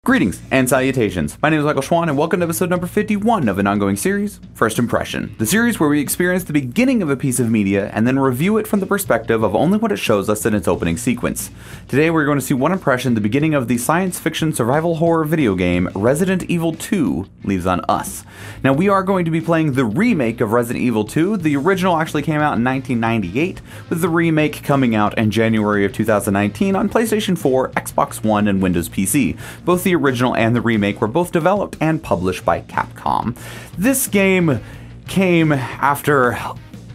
Greetings and salutations. My name is Schwahn and welcome to episode number 51 of an ongoing series, First Impression. The series where we experience the beginning of a piece of media and then review it from the perspective of only what it shows us in its opening sequence. Today we're going to see one impression the beginning of the science fiction survival horror video game Resident Evil 2 leaves on us. Now we are going to be playing the remake of Resident Evil 2. The original actually came out in 1998, with the remake coming out in January of 2019 on PlayStation 4, Xbox One, and Windows PC. Both the original and the remake were both developed and published by Capcom. This game came after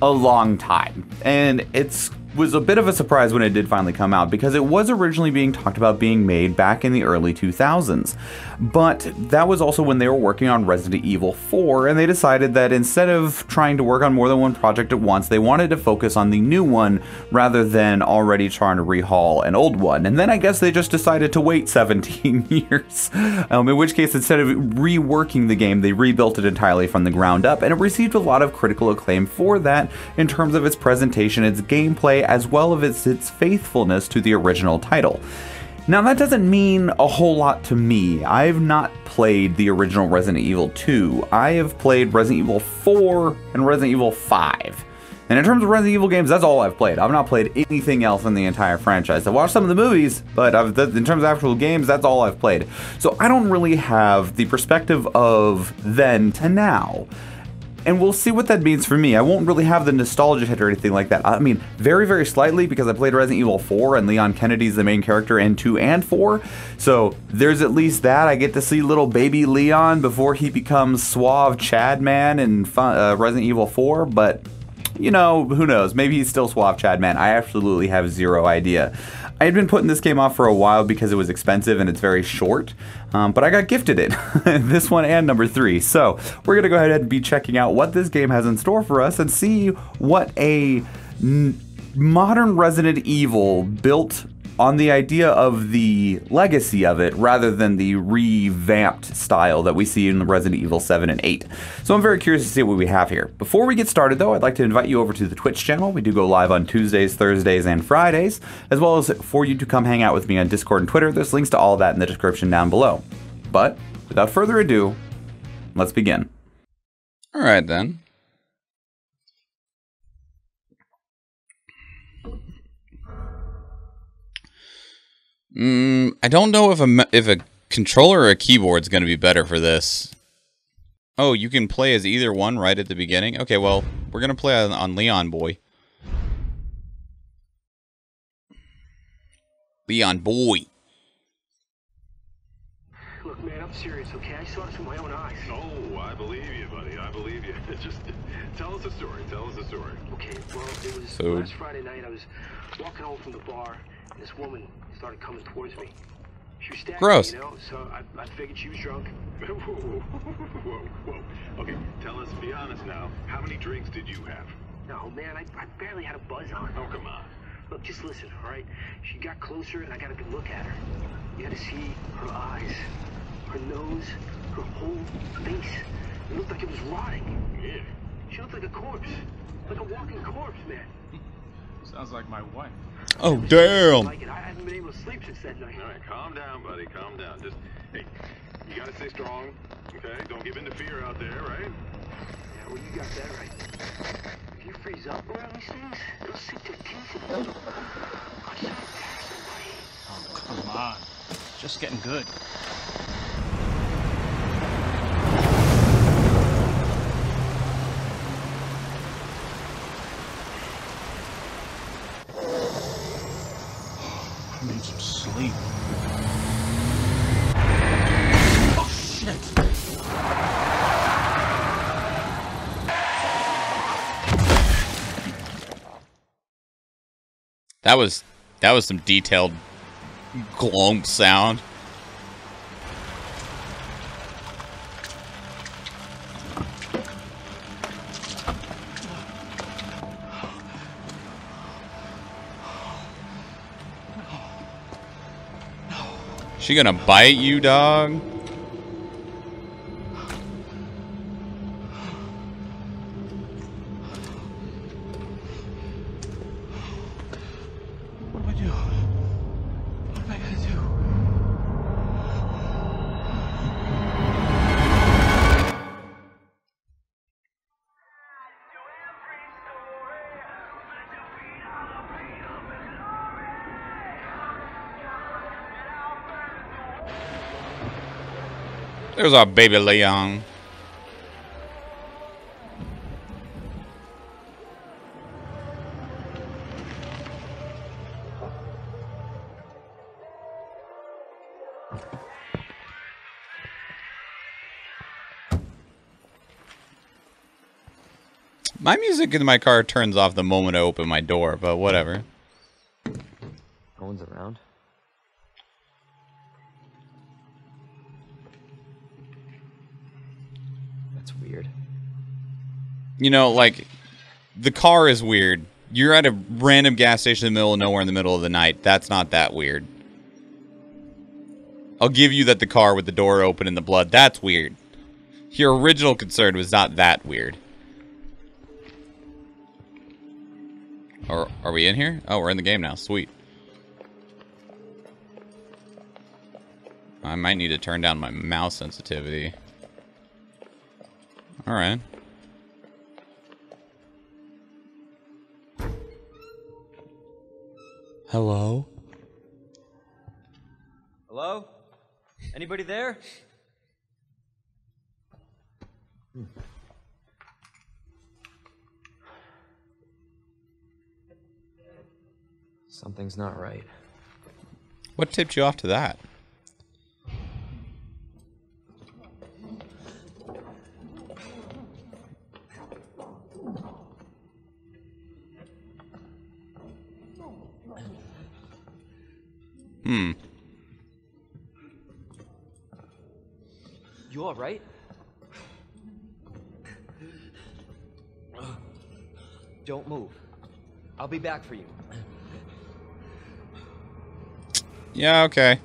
a long time, and it was a bit of a surprise when it did finally come out because it was originally being talked about being made back in the early 2000s. But that was also when they were working on Resident Evil 4, and they decided that instead of trying to work on more than one project at once, they wanted to focus on the new one rather than already trying to rehaul an old one. And then I guess they just decided to wait 17 years. In which case, instead of reworking the game, they rebuilt it entirely from the ground up, and it received a lot of critical acclaim for that in terms of its presentation, its gameplay, as well as its faithfulness to the original title. Now that doesn't mean a whole lot to me. I've not played the original Resident Evil 2. I have played Resident Evil 4 and Resident Evil 5. And in terms of Resident Evil games, that's all I've played. I've not played anything else in the entire franchise. I've watched some of the movies, but in terms of actual games, that's all I've played. So I don't really have the perspective of then to now. And we'll see what that means for me. I won't really have the nostalgia hit or anything like that. I mean, very, very slightly, because I played Resident Evil 4 and Leon Kennedy's the main character in 2 and 4. So there's at least that. I get to see little baby Leon before he becomes suave Chad Man in Resident Evil 4. But, you know, who knows? Maybe he's still suave Chad Man. I absolutely have zero idea. I had been putting this game off for a while because it was expensive and it's very short, but I got gifted it, this one and number 3. So we're going to go ahead and be checking out what this game has in store for us and see what a modern Resident Evil built on the idea of the legacy of it rather than the revamped style that we see in Resident Evil 7 and 8. So I'm very curious to see what we have here. Before we get started though, I'd like to invite you over to the Twitch channel. We do go live on Tuesdays, Thursdays, and Fridays, as well as for you to come hang out with me on Discord and Twitter. There's links to all of that in the description down below. But without further ado, let's begin. All right then. I don't know if a controller or a keyboard is going to be better for this. Oh, you can play as either one right at the beginning? Okay, well, we're going to play on Leon Boy. Leon Boy. Look, man, I'm serious, okay? I saw this with my own eyes. Oh, I believe you, buddy. I believe you. Just tell us a story. Tell us a story. Okay, well, it was Food. last Friday night. I was walking home from the bar, and this woman started coming towards me. She was stabbing Gross. me, you know, so I figured she was drunk. Whoa, whoa, whoa. Okay, tell us, be honest now. How many drinks did you have? No, man, I barely had a buzz on. Oh, come on. Look, just listen, all right? She got closer, and I got a good look at her. You had to see her eyes, her nose, her whole face. It looked like it was rotting. Yeah. She looked like a corpse, like a walking corpse, man. Sounds like my wife. Oh, damn. I haven't been able to sleep since that night. All right, calm down, buddy. Calm down. Just, hey, you gotta stay strong, okay? Don't give in to fear out there, right? Yeah, well, you got that right. If you freeze up around these things, they'll sink their teeth in you. I saw it attack somebody. Oh, come on. Just getting good. I need some sleep. Oh, shit. That was some detailed glomp sound. She gonna bite you, dog? There's our baby Leon. My music in my car turns off the moment I open my door, but whatever. No one's around. That's weird. You know, like, the car is weird. You're at a random gas station in the middle of nowhere in the middle of the night. That's not that weird. I'll give you that the car with the door open and the blood, that's weird. Your original concern was not that weird. Or are we in here? Oh, we're in the game now. Sweet. I might need to turn down my mouse sensitivity. Alright. Hello? Hello? Anybody there? Something's not right. What tipped you off to that? You all right? Don't move. I'll be back for you. Yeah, okay.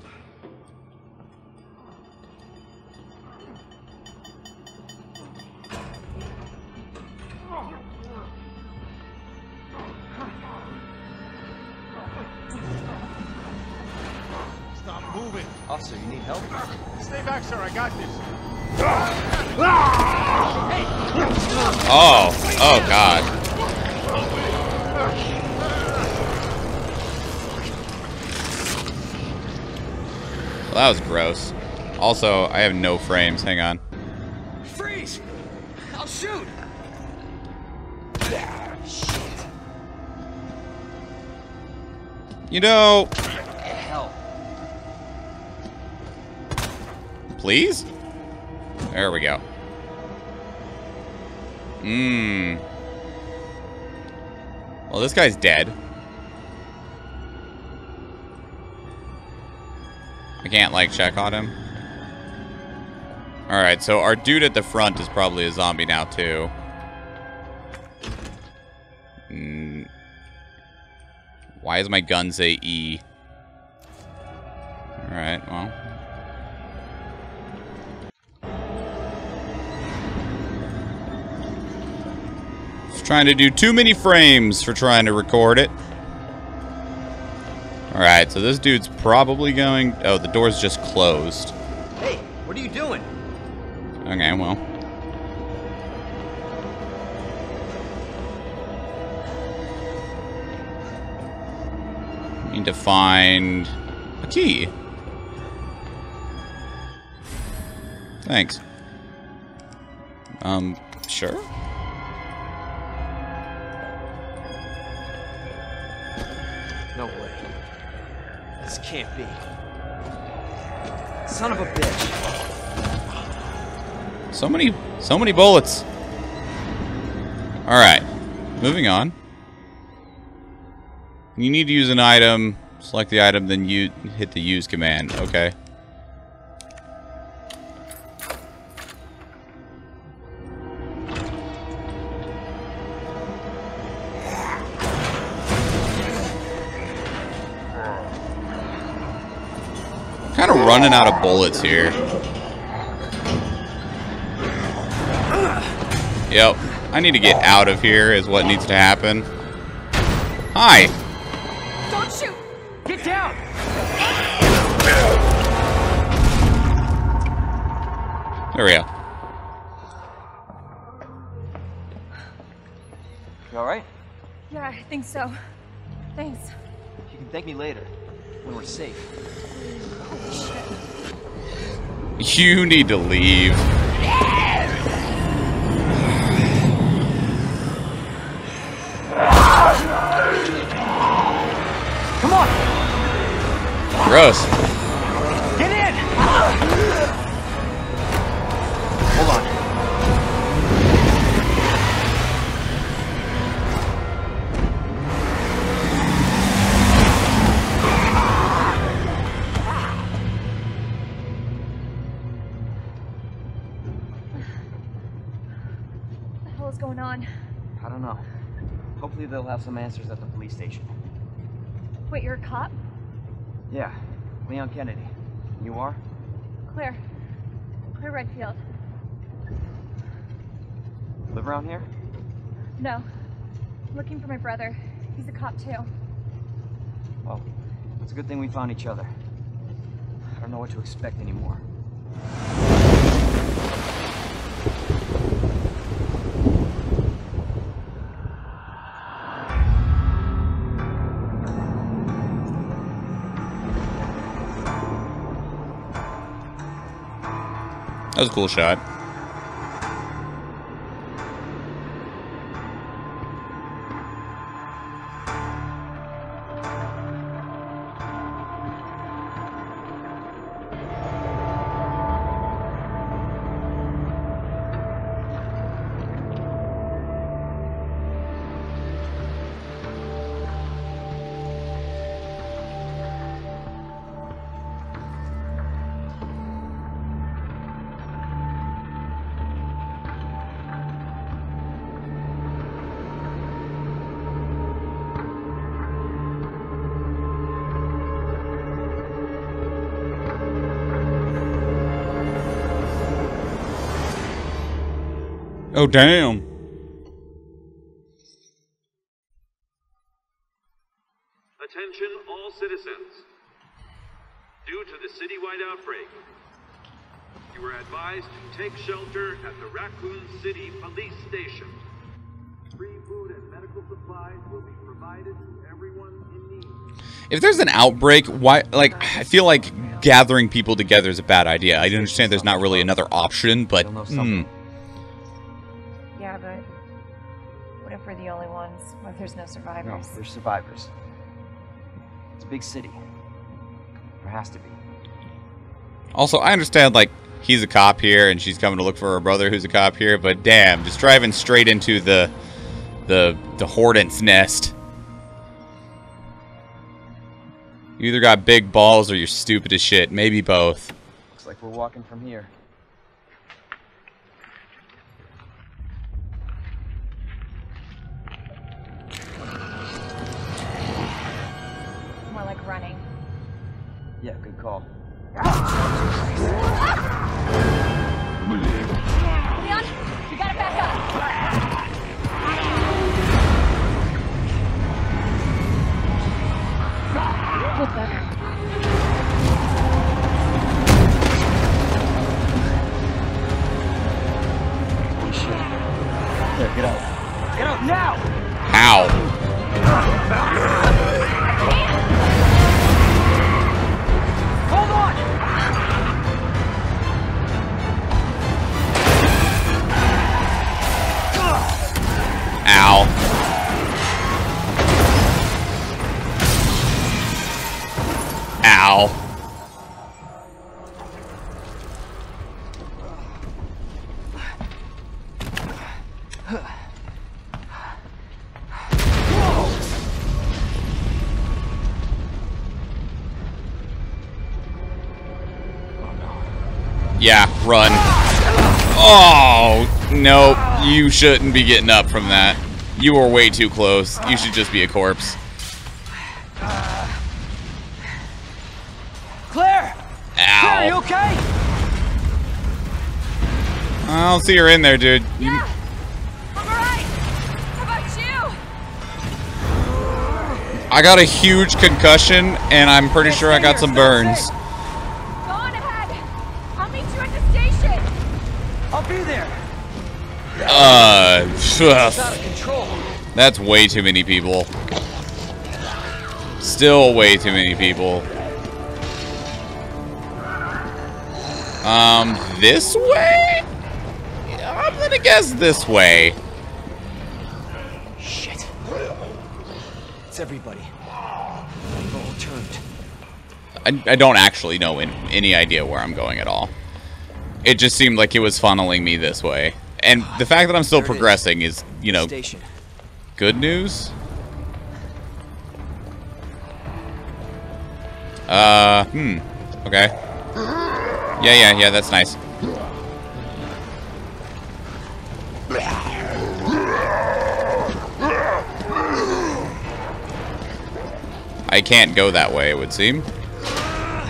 Stop moving. Officer, you need help? Stay back, sir. I got this. Oh. Oh, God. Well, that was gross. Also, I have no frames. Hang on. Freeze! I'll shoot! Shit. You know... Hell. Please? There we go. Well, this guy's dead. I can't, like, check on him. Alright, so our dude at the front is probably a zombie now, too. Why does my gun say E? Alright, well... Trying to do too many frames for trying to record it. Alright, so this dude's probably going... Oh, the door's just closed. Hey, what are you doing? Okay, well. Need to find a key. Thanks. Sure? No way. This can't be. Son of a bitch. So many bullets. Alright. Moving on. You need to use an item. Select the item, then you hit the use command. Okay. Kind of running out of bullets here. Yep. I need to get out of here is what needs to happen. Hi. Don't shoot! Get down! There we go. You alright? Yeah, I think so. Thanks. You can thank me later, when we're safe. Holy shit. You need to leave. Come on! Gross. Get in! Hold on. What the hell is going on? I don't know. Hopefully they'll have some answers at the police station. Wait, you're a cop? Yeah, Leon Kennedy. You are? Claire. Claire Redfield. Live around here? No. I'm looking for my brother. He's a cop too. Well, it's a good thing we found each other. I don't know what to expect anymore. That was a cool shot. Oh, damn. Attention all citizens. Due to the citywide outbreak, you are advised to take shelter at the Raccoon City Police Station. Free food and medical supplies will be provided to everyone in need. If there's an outbreak, why? Like, I feel like gathering people together is a bad idea. I understand there's not really another option, but Yeah, but what if we're the only ones? What if there's no survivors? No, there's survivors. It's a big city. There has to be. Also, I understand, like, he's a cop here and she's coming to look for her brother who's a cop here, but damn, just driving straight into the Hornet's nest. You either got big balls or you're stupid as shit. Maybe both. Looks like we're walking from here. More like running. Yeah, good call. Leon, you gotta back up. Look better. Holy shit. There, get out. Get out now! How? Hold on! Ow. Ow. Yeah, run. Oh, nope. You shouldn't be getting up from that. You were way too close. You should just be a corpse. Claire! Ow. Claire, are you okay? I don't see her in there, dude. Yeah, I'm alright. How about you? I got a huge concussion, and I'm pretty sure I got some burns. Go on ahead. I'll meet you at the station. I'll be there. It's It's out of control. That's way too many people. Still way too many people. This way? I'm gonna guess this way. Shit. It's everybody. They've all turned. I don't actually know any idea where I'm going at all. It just seemed like it was funneling me this way. And the fact that I'm still progressing is, you know, Station. good news. Okay. Yeah, that's nice. I can't go that way, it would seem.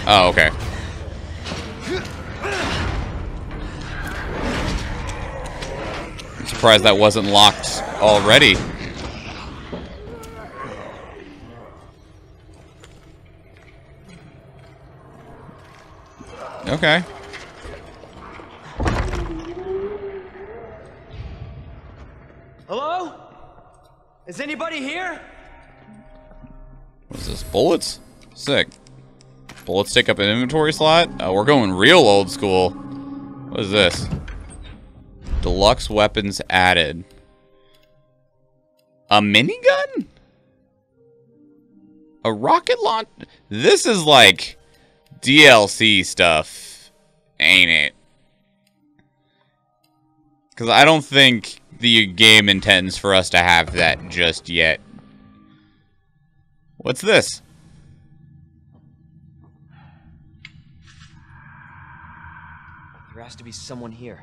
Oh, okay. I'm surprised that wasn't locked already. Okay. Hello? Is anybody here? What's this? Bullets? Sick. Bullets take up an inventory slot? Oh, we're going real old school. What is this? Deluxe weapons added. A minigun? A rocket launch? This is like DLC stuff, ain't it? Because I don't think the game intends for us to have that just yet. What's this? There has to be someone here.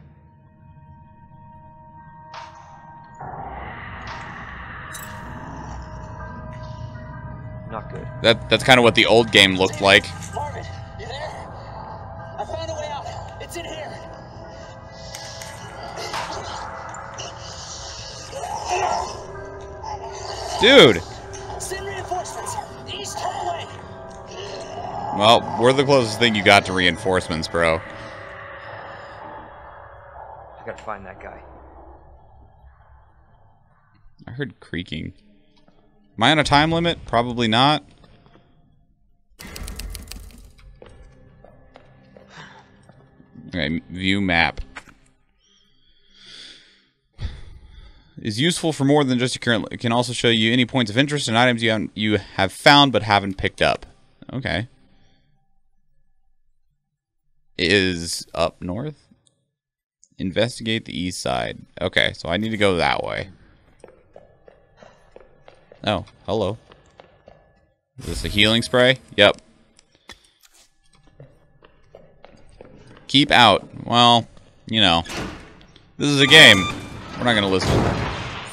Not good. That's kind of what the old game looked like. Marvin, you there? I found a way out. It's in here. Dude! Send reinforcements. East, turn away. Well, we're the closest thing you got to reinforcements, bro. I gotta find that guy. I heard creaking. Am I on a time limit? Probably not. Okay, view map. Is useful for more than just your current. It can also show you any points of interest and items you have found but haven't picked up. Okay. Is up north. Investigate the east side. Okay, so I need to go that way. Oh, hello. Is this a healing spray? Yep. Keep out. Well, you know. This is a game. We're not gonna listen.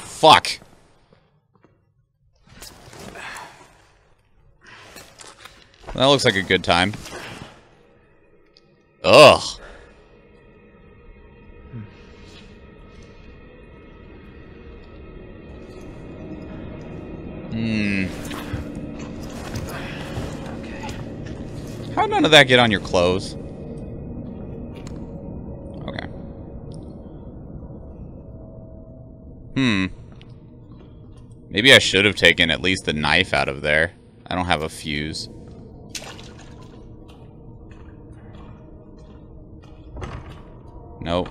Fuck. That looks like a good time. Ugh. Okay. How'd none of that get on your clothes? Okay. Maybe I should have taken at least the knife out of there. I don't have a fuse. Nope.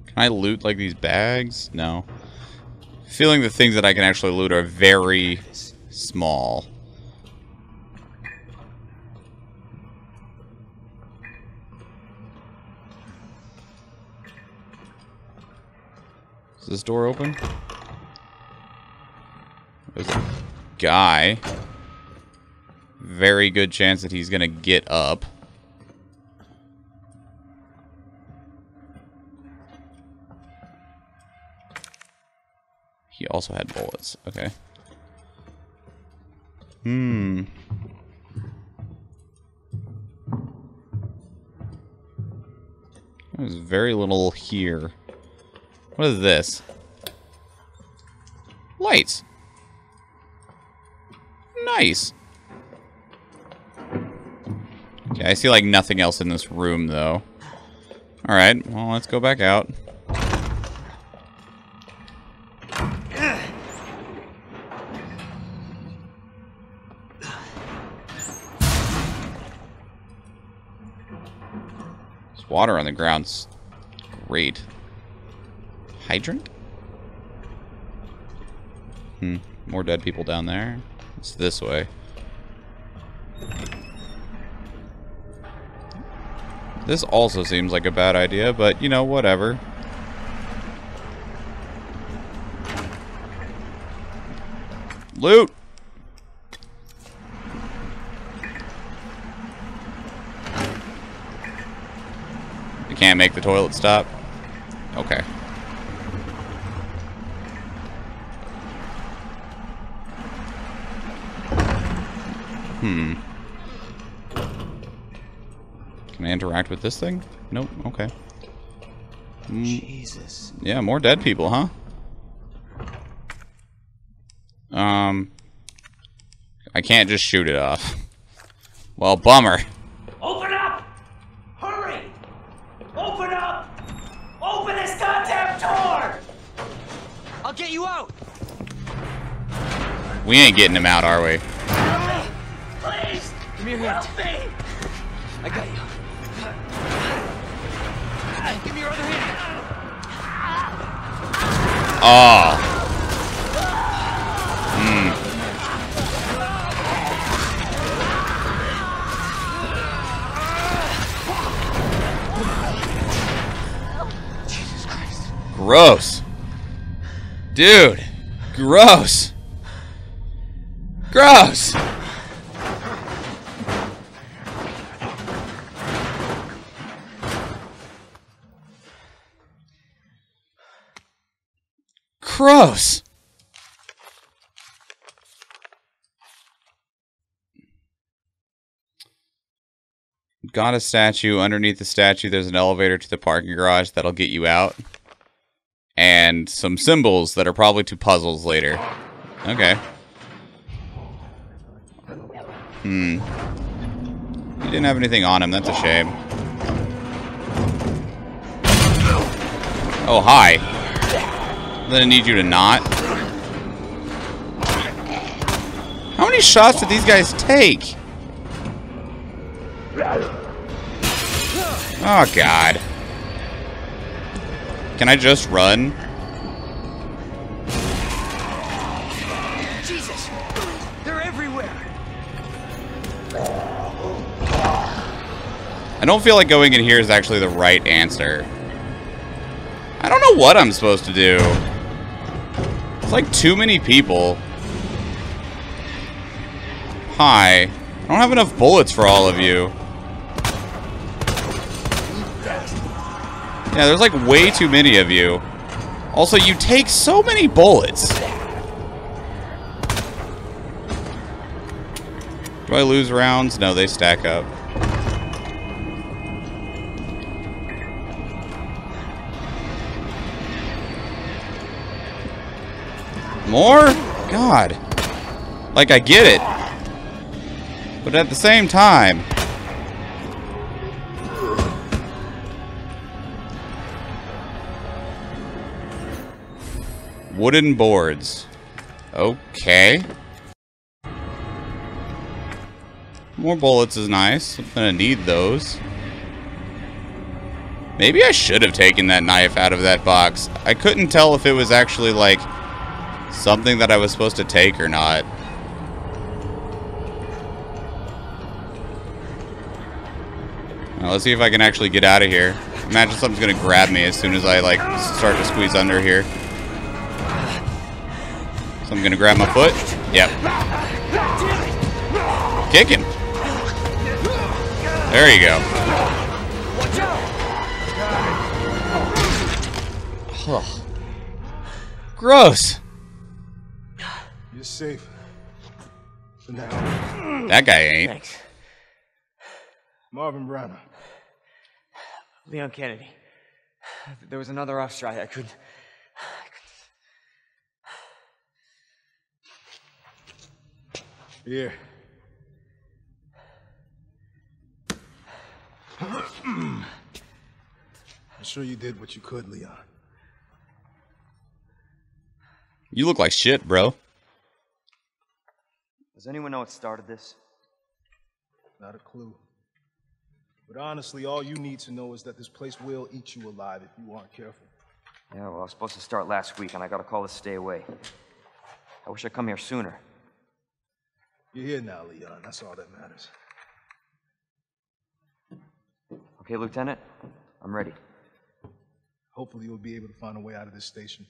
Can I loot like these bags? No. Feeling the things that I can actually loot are very small. Is this door open? There's a guy. Very good chance that he's gonna get up. He also had bullets. Okay. There's very little here. What is this? Lights. Nice. Okay, I see like nothing else in this room though. Alright, well let's go back out. Water on the ground's great. Hydrant? More dead people down there. It's this way. This also seems like a bad idea, but, you know, whatever. Loot! You can't make the toilet stop? Okay. Can I interact with this thing? Nope. Okay. Jesus. Yeah, more dead people, huh? I can't just shoot it off. Well, bummer. Open up! Hurry! Open up! Open this goddamn door! I'll get you out! We ain't getting him out, are we? Please! Give me your hand. Help me! I got you. Give me your other hand. Oh. Jesus Christ. Gross. Dude. Gross. Gross. Gross. Got a statue. Underneath the statue, there's an elevator to the parking garage that'll get you out. And some symbols that are probably to puzzles later. Okay. He didn't have anything on him. That's a shame. Oh, hi. Then I need you to not. How many shots did these guys take? Oh, God. Can I just run? Jesus! They're everywhere! I don't feel like going in here is actually the right answer. I don't know what I'm supposed to do. It's like too many people. Hi. I don't have enough bullets for all of you. Yeah, there's like way too many of you. Also, you take so many bullets. Do I lose rounds? No, they stack up. More? God. Like, I get it. But at the same time... Wooden boards. Okay. More bullets is nice. I'm gonna need those. Maybe I should have taken that knife out of that box. I couldn't tell if it was actually, like, something that I was supposed to take or not. Now, let's see if I can actually get out of here. Imagine something's gonna grab me as soon as I, like, start to squeeze under here. So I'm gonna grab my foot. Yep. Kick him. There you go. Oh. Gross. You're safe. For now. That guy ain't. Thanks. Marvin Browner. Leon Kennedy. There was another off strike. I couldn't... Here. I'm sure you did what you could, Leon. You look like shit, bro. Does anyone know what started this? Not a clue. But honestly, all you need to know is that this place will eat you alive if you aren't careful. Yeah, well, I was supposed to start last week, and I got a call to stay away. I wish I'd come here sooner. You're here now, Leon. That's all that matters. Okay, Lieutenant? I'm ready. Hopefully you'll be able to find a way out of this station.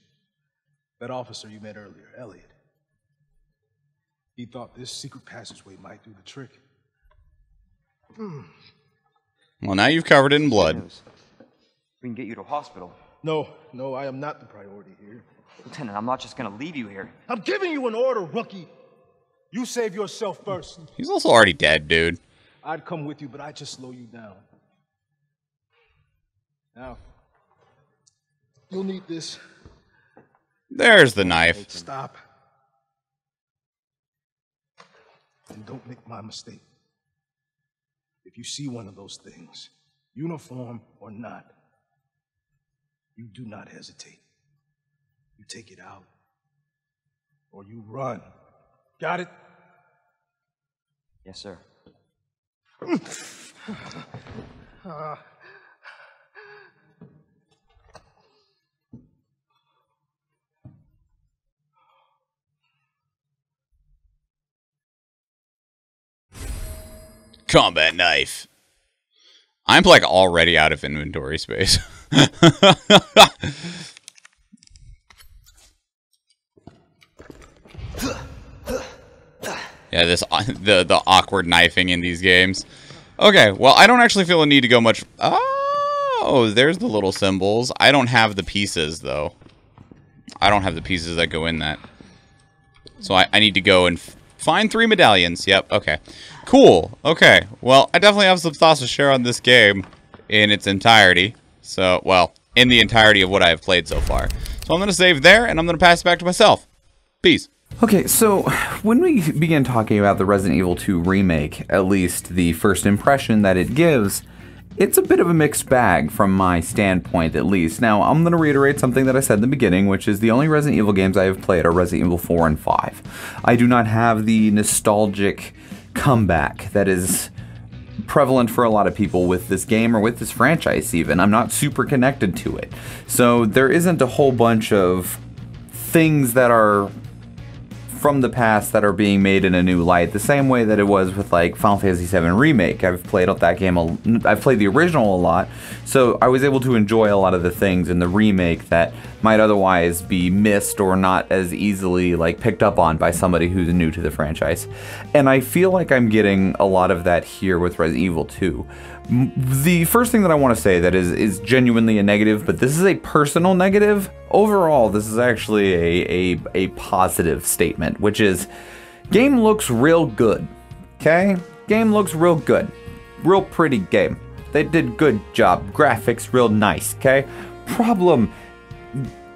That officer you met earlier, Elliot. He thought this secret passageway might do the trick. Well, now you've covered it in blood. We can get you to a hospital. No, I am not the priority here. Lieutenant, I'm not just gonna leave you here. I'm giving you an order, rookie. You save yourself first. He's also already dead, dude. I'd come with you, but I'd just slow you down. Now, you'll need this. There's the knife. Stop. And don't make my mistake. If you see one of those things, uniform or not, you do not hesitate. You take it out, or you run. Got it? Yes, sir. Combat knife. I'm like already out of inventory space. Yeah, the awkward knifing in these games. Okay, well, I don't actually feel a need to go much. Oh, there's the little symbols. I don't have the pieces though. I don't have the pieces that go in that. So I need to go and find 3 medallions. Yep, okay. Cool. Okay, well, I definitely have some thoughts to share on this game in its entirety. So, well, in the entirety of what I have played so far. So I'm going to save there, and I'm going to pass it back to myself. Peace. Okay, so when we begin talking about the Resident Evil 2 remake, at least the first impression that it gives, it's a bit of a mixed bag from my standpoint, at least. Now, I'm going to reiterate something that I said in the beginning, which is the only Resident Evil games I have played are Resident Evil 4 and 5. I do not have the nostalgic comeback that is prevalent for a lot of people with this game or with this franchise even. I'm not super connected to it. So there isn't a whole bunch of things that are from the past that are being made in a new light, the same way that it was with like Final Fantasy VII Remake. I've played that game, I've played the original a lot, so I was able to enjoy a lot of the things in the remake that might otherwise be missed or not as easily like picked up on by somebody who's new to the franchise. And I feel like I'm getting a lot of that here with Resident Evil 2. The first thing that I want to say that is genuinely a negative, but this is a personal negative. Overall, this is actually a positive statement, which is game looks real good. Okay? Game looks real good. Real pretty game. They did good job. Graphics real nice, okay? Problem,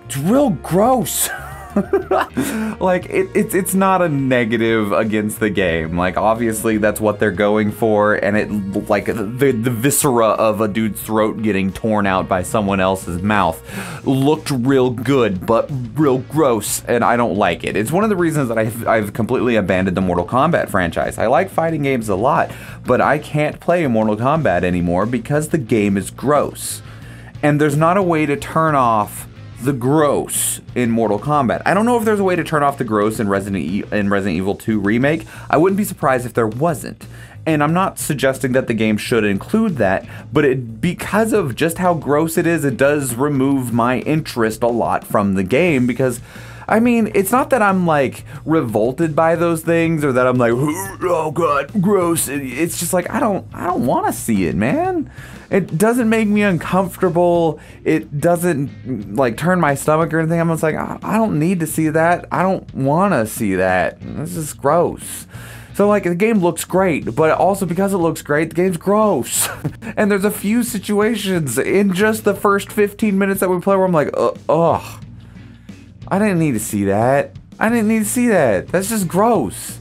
it's real gross. Like it's not a negative against the game. Like obviously that's what they're going for, and it like the viscera of a dude's throat getting torn out by someone else's mouth looked real good, but real gross, and I don't like it. It's one of the reasons that I've completely abandoned the Mortal Kombat franchise. I like fighting games a lot, but I can't play Mortal Kombat anymore because the game is gross, and there's not a way to turn off the gross in Mortal Kombat. I don't know if there's a way to turn off the gross in Resident Evil 2 Remake. I wouldn't be surprised if there wasn't. And I'm not suggesting that the game should include that, but because of just how gross it is, it does remove my interest a lot from the game, because I mean, it's not that I'm like revolted by those things or that I'm like, oh god, gross. It's just like I don't want to see it, man. It doesn't make me uncomfortable. It doesn't like turn my stomach or anything. I'm just like, I don't need to see that. I don't want to see that. This is gross. So like the game looks great, but also because it looks great, the game's gross. And there's a few situations in just the first 15 minutes that we play where I'm like, ugh. I didn't need to see that. I didn't need to see that. That's just gross.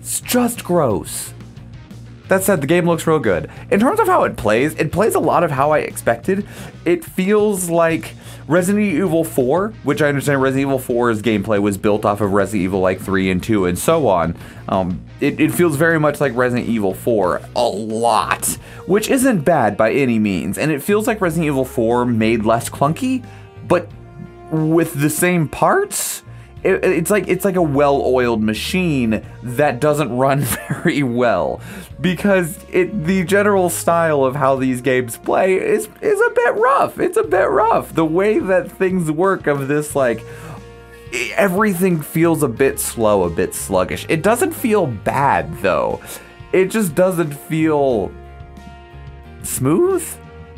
It's just gross. That said, the game looks real good. In terms of how it plays a lot of how I expected. It feels like Resident Evil 4, which I understand Resident Evil 4's gameplay was built off of Resident Evil like 3 and 2 and so on. It feels very much like Resident Evil 4 a lot, which isn't bad by any means. And it feels like Resident Evil 4 made less clunky, but with the same parts. It's like a well-oiled machine that doesn't run very well, because the general style of how these games play is a bit rough. It's a bit rough. The way that things work of this, like, everything feels a bit slow, a bit sluggish. It doesn't feel bad though. It just doesn't feel smooth.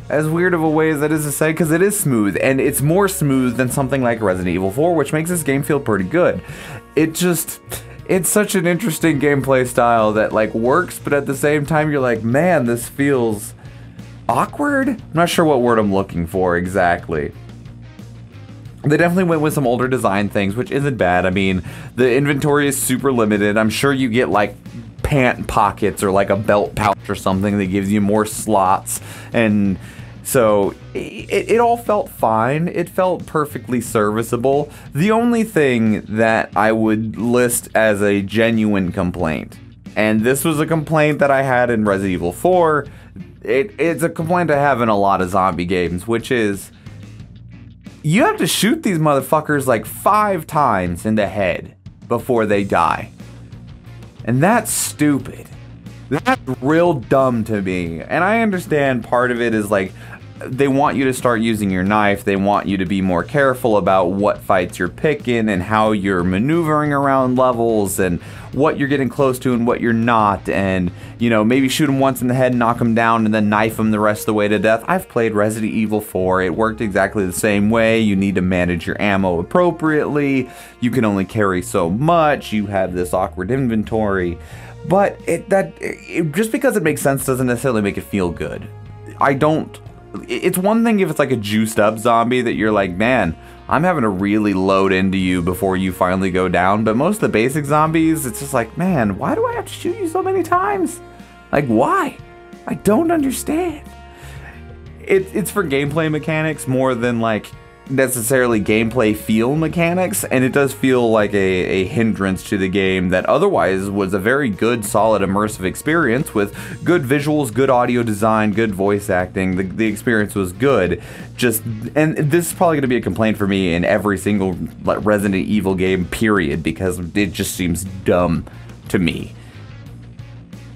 As weird of a way as that is to say, because it is smooth, and it's more smooth than something like Resident Evil 4, which makes this game feel pretty good. It's such an interesting gameplay style that, like, works, but at the same time you're like, man, this feels awkward? I'm not sure what word I'm looking for exactly. They definitely went with some older design things, which isn't bad. I mean, the inventory is super limited. I'm sure you get, like, pant pockets or like a belt pouch or something that gives you more slots, and so it all felt fine. It felt perfectly serviceable. The only thing that I would list as a genuine complaint, and this was a complaint that I had in Resident Evil 4, it's a complaint I have in a lot of zombie games, which is you have to shoot these motherfuckers like 5 times in the head before they die. And that's stupid. That's real dumb to me. And I understand part of it is like, they want you to start using your knife. They want you to be more careful about what fights you're picking and how you're maneuvering around levels and what you're getting close to and what you're not. And, you know, maybe shoot them once in the head, knock them down, and then knife them the rest of the way to death. I've played Resident Evil 4. It worked exactly the same way. You need to manage your ammo appropriately. You can only carry so much. You have this awkward inventory. But just because it makes sense doesn't necessarily make it feel good. It's one thing if it's like a juiced up zombie that you're like, man, I'm having to really load into you before you finally go down. But most of the basic zombies, it's just like, man, why do I have to shoot you so many times? Like, why? I don't understand. It's for gameplay mechanics more than like necessarily gameplay feel mechanics, and it does feel like a hindrance to the game that otherwise was a very good, solid, immersive experience with good visuals, good audio design, good voice acting. The experience was good. And this is probably going to be a complaint for me in every single Resident Evil game, period, because it just seems dumb to me.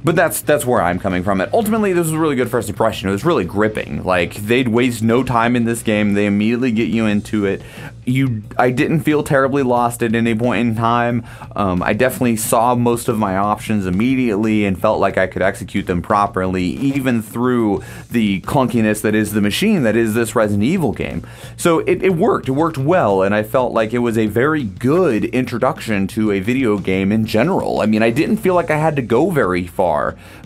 But that's where I'm coming from. Ultimately, this was a really good first impression. It was really gripping. Like, they'd waste no time in this game. They immediately get you into it. I didn't feel terribly lost at any point in time. I definitely saw most of my options immediately and felt like I could execute them properly, even through the clunkiness that is the machine that is this Resident Evil game. So it worked. It worked well, and I felt like it was a very good introduction to a video game in general. I mean, I didn't feel like I had to go very far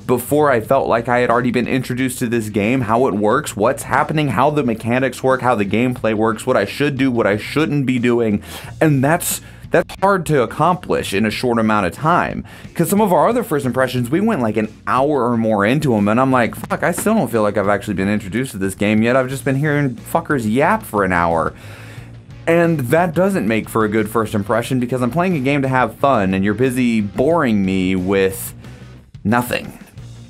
before I felt like I had already been introduced to this game, how it works, what's happening, how the mechanics work, how the gameplay works, what I should do, what I shouldn't be doing, and that's hard to accomplish in a short amount of time. Because some of our other first impressions, we went like an hour or more into them, and I'm like, fuck, I still don't feel like I've actually been introduced to this game yet. I've just been hearing fuckers yap for an hour. And that doesn't make for a good first impression, because I'm playing a game to have fun, and you're busy boring me with nothing.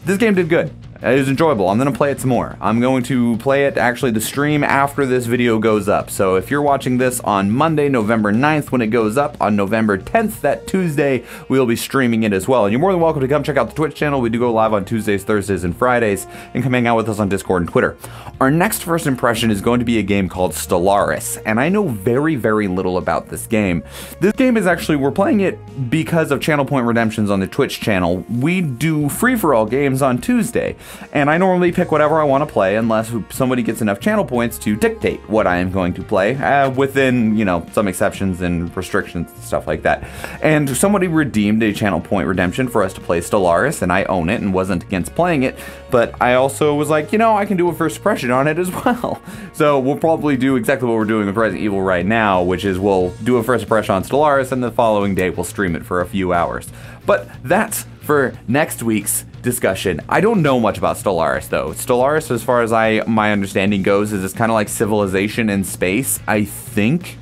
This game did good. It was enjoyable. I'm going to play it some more. I'm going to play it, actually, the stream after this video goes up. So if you're watching this on Monday, November 9th, when it goes up, on November 10th, that Tuesday, we'll be streaming it as well. And you're more than welcome to come check out the Twitch channel. We do go live on Tuesdays, Thursdays, and Fridays, and come hang out with us on Discord and Twitter. Our next first impression is going to be a game called Stellaris, and I know very, very little about this game. This game is actually, we're playing it because of Channel Point Redemptions on the Twitch channel. We do free-for-all games on Tuesday. And I normally pick whatever I want to play unless somebody gets enough channel points to dictate what I am going to play, within, you know, some exceptions and restrictions and stuff like that. And somebody redeemed a channel point redemption for us to play Stellaris, and I own it and wasn't against playing it, but I also was like, you know, I can do a first impression on it as well. So we'll probably do exactly what we're doing with Resident Evil right now, which is we'll do a first impression on Stellaris, and the following day we'll stream it for a few hours. But that's for next week's discussion. I don't know much about Stellaris, though. Stellaris, as far as my understanding goes, is it's kind of like Civilization in space. I think,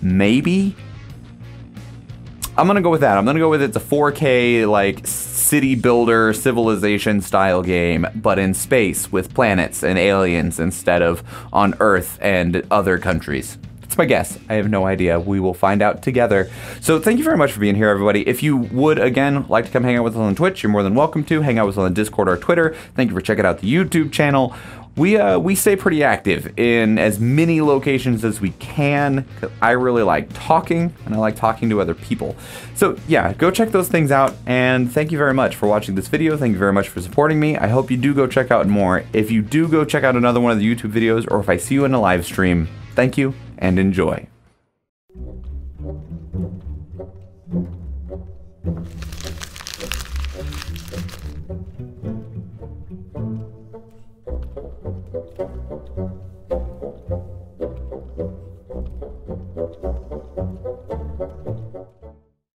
maybe. I'm gonna go with that. I'm gonna go with it's a 4K, like, city builder, Civilization style game, but in space with planets and aliens instead of on Earth and other countries. That's my guess. I have no idea. We will find out together. So thank you very much for being here, everybody. If you would, again, like to come hang out with us on Twitch, you're more than welcome to. Hang out with us on the Discord or Twitter. Thank you for checking out the YouTube channel. We stay pretty active in as many locations as we can. I really like talking, and I like talking to other people. So yeah, go check those things out, and thank you very much for watching this video. Thank you very much for supporting me. I hope you do go check out more. If you do go check out another one of the YouTube videos, or if I see you in a live stream, thank you, and enjoy.